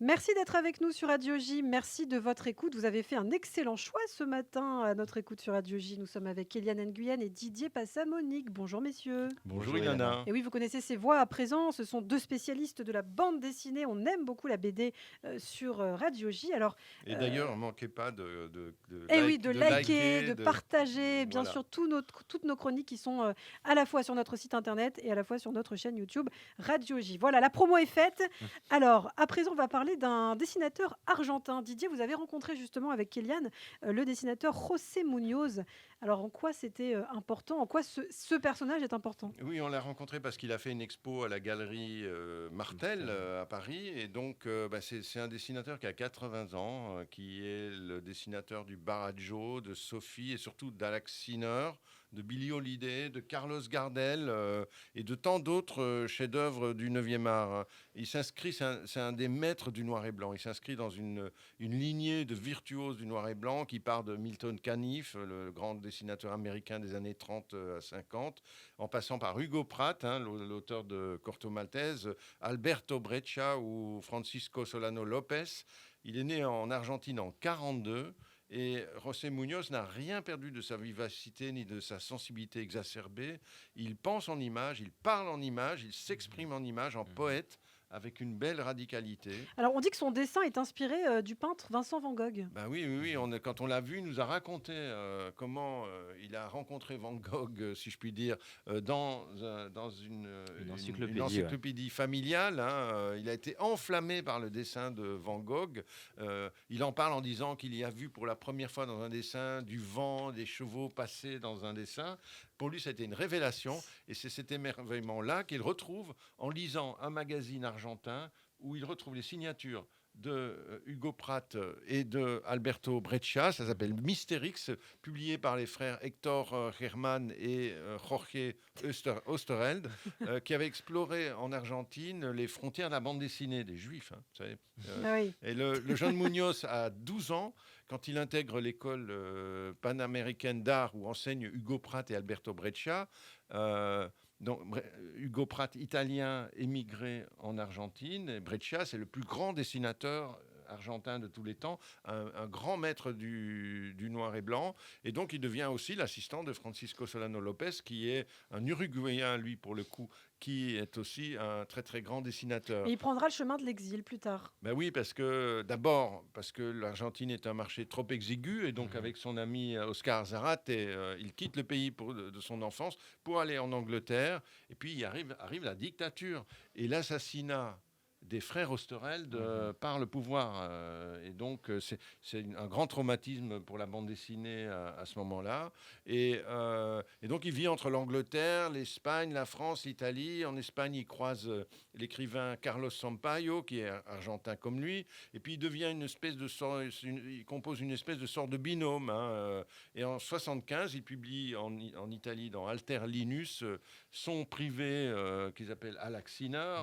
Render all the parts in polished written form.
Merci d'être avec nous sur Radio J. Merci de votre écoute. Vous avez fait un excellent choix ce matin à notre écoute sur Radio J. Nous sommes avec Kéliane Nguyen et Didier Passamonique. Bonjour messieurs. Bonjour Bonjour Ilana. Ilana. Et oui, vous connaissez ces voix à présent. Ce sont deux spécialistes de la bande dessinée. On aime beaucoup la BD sur Radio J. Alors, Et d'ailleurs, ne manquez pas de oui, de de liker, liker, de partager, bien voilà. sûr, toutes nos chroniques qui sont à la fois sur notre site internet et à la fois sur notre chaîne YouTube Radio J. Voilà, la promo est faite. Alors, à présent, on va parler d'un dessinateur argentin. Didier, vous avez rencontré justement avec Kéliane le dessinateur José Munoz. Alors, en quoi c'était important? En quoi ce personnage est important? Oui, on l'a rencontré parce qu'il a fait une expo à la galerie Martel à Paris. Et donc, c'est un dessinateur qui a 80 ans, qui est le dessinateur du Barajo, de Sophie et surtout d'Alex Sinner, de Billie Holiday, de Carlos Gardel et de tant d'autres chefs-d'œuvre du 9e art. Il s'inscrit, c'est un des maîtres du noir et blanc. Il s'inscrit dans une lignée de virtuoses du noir et blanc qui part de Milton Caniff, le grand dessinateur américain des années 30 à 50, en passant par Hugo Pratt, l'auteur de Corto Maltese, Alberto Breccia ou Francisco Solano Lopez. Il est né en Argentine en 42. Et José Munoz n'a rien perdu de sa vivacité ni de sa sensibilité exacerbée. Il pense en images, il parle en images, il s'exprime en images, en poète, avec une belle radicalité. Alors, on dit que son dessin est inspiré du peintre Vincent Van Gogh. Ben oui, oui, oui. Quand on l'a vu, il nous a raconté comment il a rencontré Van Gogh, si je puis dire, dans Une encyclopédie, une encyclopédie familiale. Il a été enflammé par le dessin de Van Gogh. Il en parle en disant qu'il y a vu pour la première fois dans un dessin du vent, des chevaux passer dans un dessin. Pour lui, c'était une révélation. Et c'est cet émerveillement-là qu'il retrouve en lisant un magazine argentin où il retrouve les signatures de Hugo Pratt et de Alberto Breccia. Ça s'appelle Mystérix, publié par les frères Hector Herman et Jorge Oesterheld, qui avaient exploré en Argentine les frontières de la bande dessinée des Juifs. Vous savez. Ah oui. Et le jeune Munoz a 12 ans quand il intègre l'école panaméricaine d'art où enseignent Hugo Pratt et Alberto Breccia. Donc, Hugo Pratt, italien, émigré en Argentine. Et Breccia, c'est le plus grand dessinateur argentin de tous les temps, un grand maître du noir et blanc. Et donc, il devient aussi l'assistant de Francisco Solano Lopez, qui est un Uruguayen, lui, pour le coup, qui est aussi un très, très grand dessinateur. Et il prendra le chemin de l'exil plus tard. Ben oui, parce que l'Argentine est un marché trop exigu et donc avec son ami Oscar Zarate, il quitte le pays de son enfance pour aller en Angleterre. Et puis arrive la dictature et l'assassinat des frères Oesterheld par le pouvoir. Et donc, c'est un grand traumatisme pour la bande dessinée à ce moment-là. Et donc, il vit entre l'Angleterre, l'Espagne, la France, l'Italie. En Espagne, il croise l'écrivain Carlos Sampaio, qui est argentin comme lui. Et puis, il devient il compose une espèce de sorte de binôme. Et en 75, il publie en Italie, dans Alter Linus, son privé qu'ils appellent Alaxiner.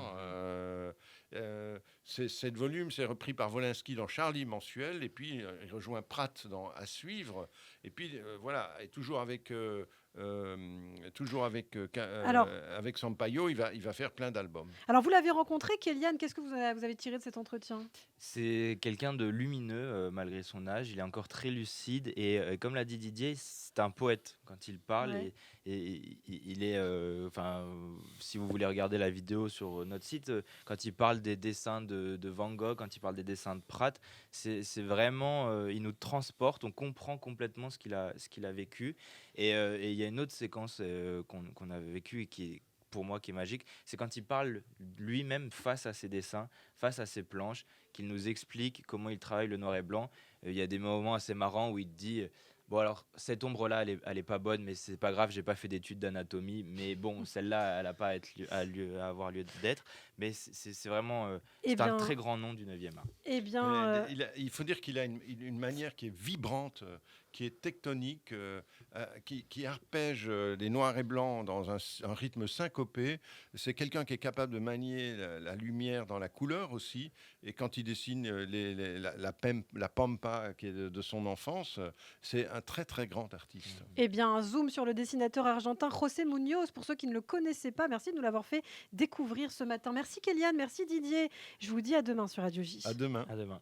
Cette volume, c'est repris par Wolinski dans Charlie mensuel, et puis il rejoint Pratt dans À suivre, et puis voilà, et Alors, avec Sampaio, il va faire plein d'albums. alors, vous l'avez rencontré, Kéliane. Qu'est-ce que vous avez tiré de cet entretien? C'est quelqu'un de lumineux malgré son âge. Il est encore très lucide et comme l'a dit Didier, c'est un poète quand il parle Ouais. et il est. Si vous voulez regarder la vidéo sur notre site, quand il parle des dessins de Van Gogh, quand il parle des dessins de Pratt, c'est vraiment. Il nous transporte, on comprend complètement ce qu'il a vécu. Et il y a une autre séquence qu'on a vécue et qui est pour moi qui est magique, c'est quand il parle lui-même face à ses dessins, face à ses planches, qu'il nous explique comment il travaille le noir et blanc. Il y a des moments assez marrants où il dit bon alors cette ombre là elle est pas bonne mais c'est pas grave, j'ai pas fait d'études d'anatomie, mais bon celle-là elle a pas à avoir lieu d'être, mais c'est vraiment Eh c'est un bien, très grand nom du 9e art. eh bien, Il faut dire qu'il a une manière qui est vibrante, qui est tectonique, qui arpège les noirs et blancs dans un rythme syncopé. C'est quelqu'un qui est capable de manier la lumière dans la couleur aussi. Et quand il dessine la pampa qui est de son enfance, c'est un très très grand artiste. Eh bien, un zoom sur le dessinateur argentin José Munoz, pour ceux qui ne le connaissaient pas. Merci de nous l'avoir fait découvrir ce matin. Merci Kéliane, merci Didier. Je vous dis à demain sur Radio J. À demain. À demain.